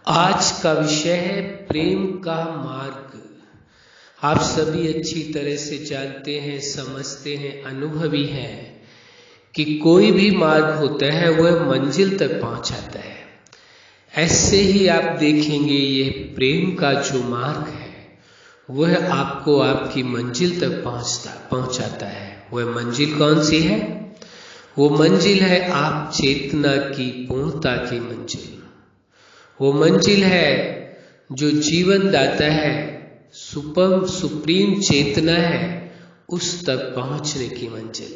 आज का विषय है प्रेम का मार्ग। आप सभी अच्छी तरह से जानते हैं, समझते हैं, अनुभवी हैं कि कोई भी मार्ग होता है वह मंजिल तक पहुंचाता है। ऐसे ही आप देखेंगे ये प्रेम का जो मार्ग है वह आपको आपकी मंजिल तक पहुंचाता है। वह मंजिल कौन सी है? वो मंजिल है आप चेतना की पूर्णता की मंजिल। वो मंजिल है जो जीवन दाता है, सुप्रीम चेतना है, उस तक पहुंचने की मंजिल।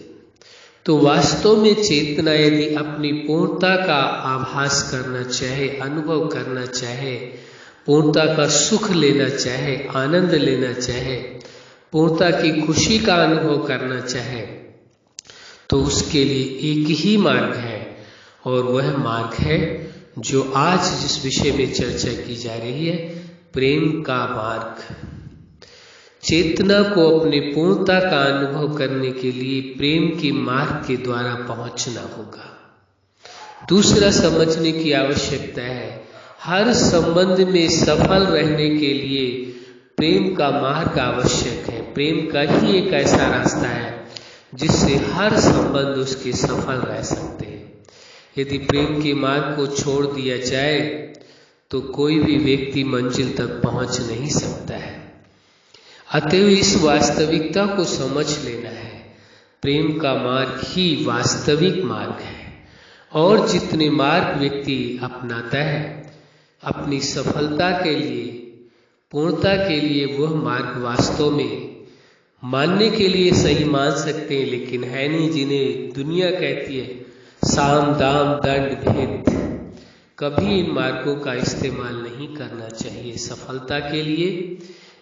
तो वास्तव में चेतना यदि अपनी पूर्णता का आभास करना चाहे, अनुभव करना चाहे, पूर्णता का सुख लेना चाहे, आनंद लेना चाहे, पूर्णता की खुशी का अनुभव करना चाहे, तो उसके लिए एक ही मार्ग है और वह मार्ग है जो आज जिस विषय में चर्चा की जा रही है, प्रेम का मार्ग। चेतना को अपनी पूर्णता का अनुभव करने के लिए प्रेम के मार्ग के द्वारा पहुंचना होगा। दूसरा समझने की आवश्यकता है, हर संबंध में सफल रहने के लिए प्रेम का मार्ग आवश्यक है। प्रेम का ही एक ऐसा रास्ता है जिससे हर संबंध उसके सफल रह सकते हैं। यदि प्रेम के मार्ग को छोड़ दिया जाए तो कोई भी व्यक्ति मंजिल तक पहुंच नहीं सकता है। अतएव इस वास्तविकता को समझ लेना है, प्रेम का मार्ग ही वास्तविक मार्ग है। और जितने मार्ग व्यक्ति अपनाता है अपनी सफलता के लिए, पूर्णता के लिए, वह मार्ग वास्तव में मानने के लिए सही मान सकते हैं, लेकिन है नहीं। जिन्हें दुनिया कहती है साम दाम दंड भेद, कभी इन मार्गों का इस्तेमाल नहीं करना चाहिए। सफलता के लिए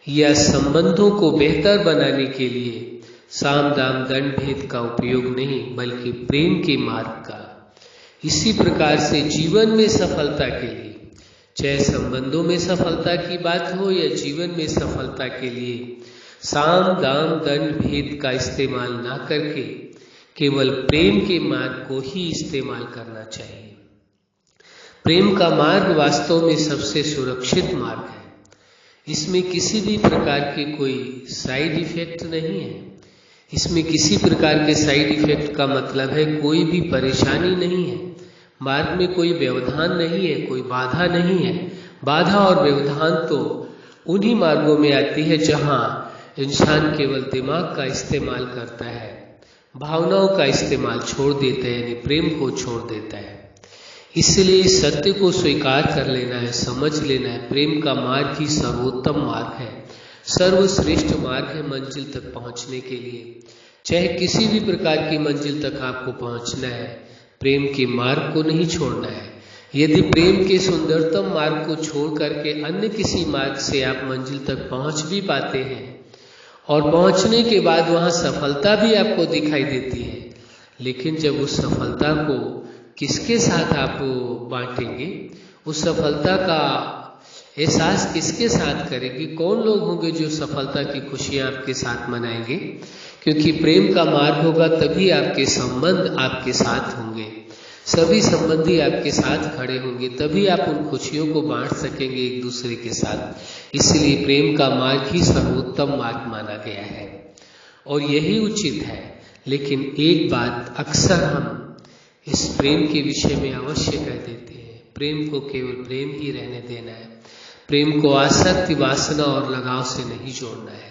या संबंधों को बेहतर बनाने के लिए साम दाम दंड भेद का उपयोग नहीं, बल्कि प्रेम के मार्ग का। इसी प्रकार से जीवन में सफलता के लिए, चाहे संबंधों में सफलता की बात हो या जीवन में सफलता के लिए, साम दाम दंड भेद का इस्तेमाल ना करके केवल प्रेम के मार्ग को ही इस्तेमाल करना चाहिए। प्रेम का मार्ग वास्तव में सबसे सुरक्षित मार्ग है। इसमें किसी भी प्रकार के कोई साइड इफेक्ट नहीं है। इसमें किसी प्रकार के साइड इफेक्ट का मतलब है कोई भी परेशानी नहीं है। मार्ग में कोई व्यवधान नहीं है, कोई बाधा नहीं है। बाधा और व्यवधान तो उन्हीं मार्गों में आती है जहां इंसान केवल दिमाग का इस्तेमाल करता है, भावनाओं का इस्तेमाल छोड़ देता है, यानी प्रेम को छोड़ देता है। इसलिए इस सत्य को स्वीकार कर लेना है, समझ लेना है, प्रेम का मार्ग ही सर्वोत्तम मार्ग है, सर्वश्रेष्ठ मार्ग है मंजिल तक पहुंचने के लिए। चाहे किसी भी प्रकार की मंजिल तक आपको पहुंचना है, प्रेम के मार्ग को नहीं छोड़ना है। यदि प्रेम के सुंदरतम मार्ग को छोड़ करके अन्य किसी मार्ग से आप मंजिल तक पहुंच भी पाते हैं और पहुंचने के बाद वहां सफलता भी आपको दिखाई देती है, लेकिन जब उस सफलता को किसके साथ आप बांटेंगे, उस सफलता का एहसास किसके साथ करेंगे, कौन लोग होंगे जो सफलता की खुशियां आपके साथ मनाएंगे? क्योंकि प्रेम का मार्ग होगा तभी आपके संबंध आपके साथ होंगे, सभी संबंधी आपके साथ खड़े होंगे, तभी आप उन खुशियों को बांट सकेंगे एक दूसरे के साथ। इसलिए प्रेम का मार्ग ही सर्वोत्तम मार्ग माना गया है और यही उचित है। लेकिन एक बात अक्सर हम इस प्रेम के विषय में अवश्य कह देते हैं, प्रेम को केवल प्रेम ही रहने देना है, प्रेम को आसक्ति, वासना और लगाव से नहीं जोड़ना है।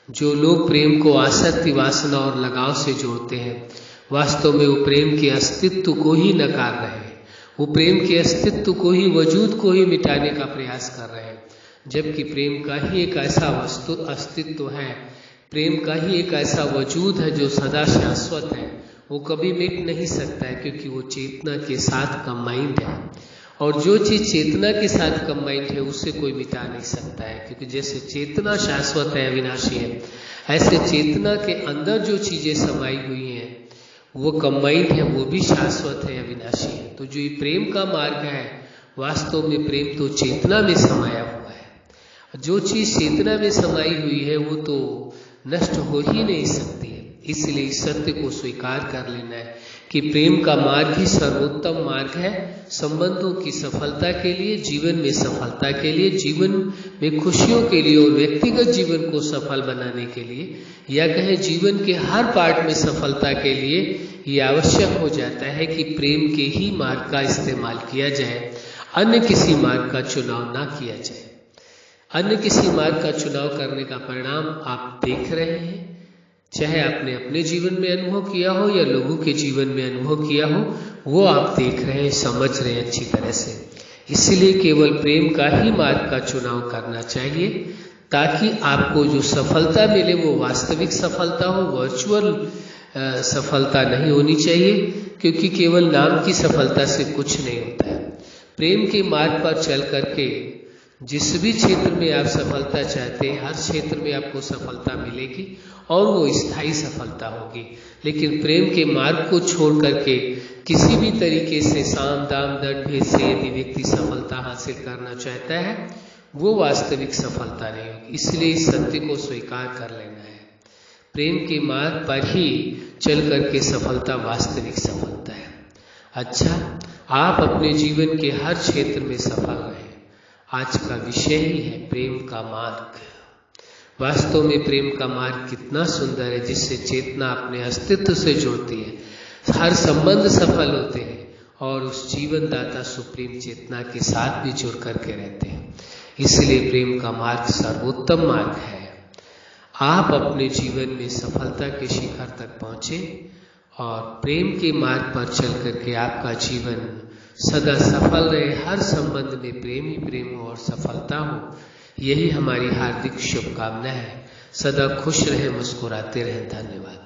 जो लोग प्रेम को आसक्ति, वासना और लगाव से जोड़ते हैं, वास्तव में वो प्रेम के अस्तित्व को ही नकार रहे हैं, वो प्रेम के अस्तित्व को ही, वजूद को ही मिटाने का प्रयास कर रहे हैं। जबकि प्रेम का ही एक ऐसा अस्तित्व है, प्रेम का ही एक ऐसा वजूद है जो सदा शाश्वत है, वो कभी मिट नहीं सकता है, क्योंकि वो चेतना के साथ कंबाइंड है। और जो चीज चेतना के साथ कंबाइंड है उसे कोई मिटा नहीं सकता है, क्योंकि जैसे चेतना शाश्वत है, अविनाशी है, ऐसे चेतना के अंदर जो चीजें समाई हुई हैं वो कंबाइंड है, वो भी शाश्वत है, अविनाशी है। तो जो ये प्रेम का मार्ग है, वास्तव में प्रेम तो चेतना में समाया हुआ है। जो चीज चेतना में समाई हुई है वो तो नष्ट हो ही नहीं सकती है। इसलिए इस सत्य को स्वीकार कर लेना है कि प्रेम का मार्ग ही सर्वोत्तम मार्ग है संबंधों की सफलता के लिए, जीवन में सफलता के लिए, जीवन में खुशियों के लिए और व्यक्तिगत जीवन को सफल बनाने के लिए, या कहें जीवन के हर पार्ट में सफलता के लिए ये आवश्यक हो जाता है कि प्रेम के ही मार्ग का इस्तेमाल किया जाए, अन्य किसी मार्ग का चुनाव ना किया जाए। अन्य किसी मार्ग का चुनाव करने का परिणाम आप देख रहे हैं, चाहे आपने अपने जीवन में अनुभव किया हो या लोगों के जीवन में अनुभव किया हो, वो आप देख रहे हैं, समझ रहे हैं अच्छी तरह से। इसलिए केवल प्रेम का ही मार्ग का चुनाव करना चाहिए ताकि आपको जो सफलता मिले वो वास्तविक सफलता हो, वर्चुअल सफलता नहीं होनी चाहिए, क्योंकि केवल नाम की सफलता से कुछ नहीं होता है। प्रेम के मार्ग पर चल करके जिस भी क्षेत्र में आप सफलता चाहते हैं, हर क्षेत्र में आपको सफलता मिलेगी और वो स्थायी सफलता होगी। लेकिन प्रेम के मार्ग को छोड़ करके किसी भी तरीके से साम दाम दंड भेद से यदि व्यक्ति सफलता हासिल करना चाहता है, वो वास्तविक सफलता नहीं होगी। इसलिए इस सत्य को स्वीकार कर लेना है, प्रेम के मार्ग पर ही चल करके सफलता वास्तविक सफलता है। अच्छा, आप अपने जीवन के हर क्षेत्र में सफल रहें। आज का विषय ही है प्रेम का मार्ग। वास्तव में प्रेम का मार्ग कितना सुंदर है, जिससे चेतना अपने अस्तित्व से जुड़ती है, हर संबंध सफल होते हैं और उस जीवन दाता सुप्रीम चेतना के साथ भी जुड़ करके रहते हैं। इसलिए प्रेम का मार्ग सर्वोत्तम मार्ग है। आप अपने जीवन में सफलता के शिखर तक पहुंचे और प्रेम के मार्ग पर चल करके आपका जीवन सदा सफल रहे, हर संबंध में प्रेम ही प्रेम हो और सफलता हो, यही हमारी हार्दिक शुभकामना है। सदा खुश रहे, मुस्कुराते रहें। धन्यवाद।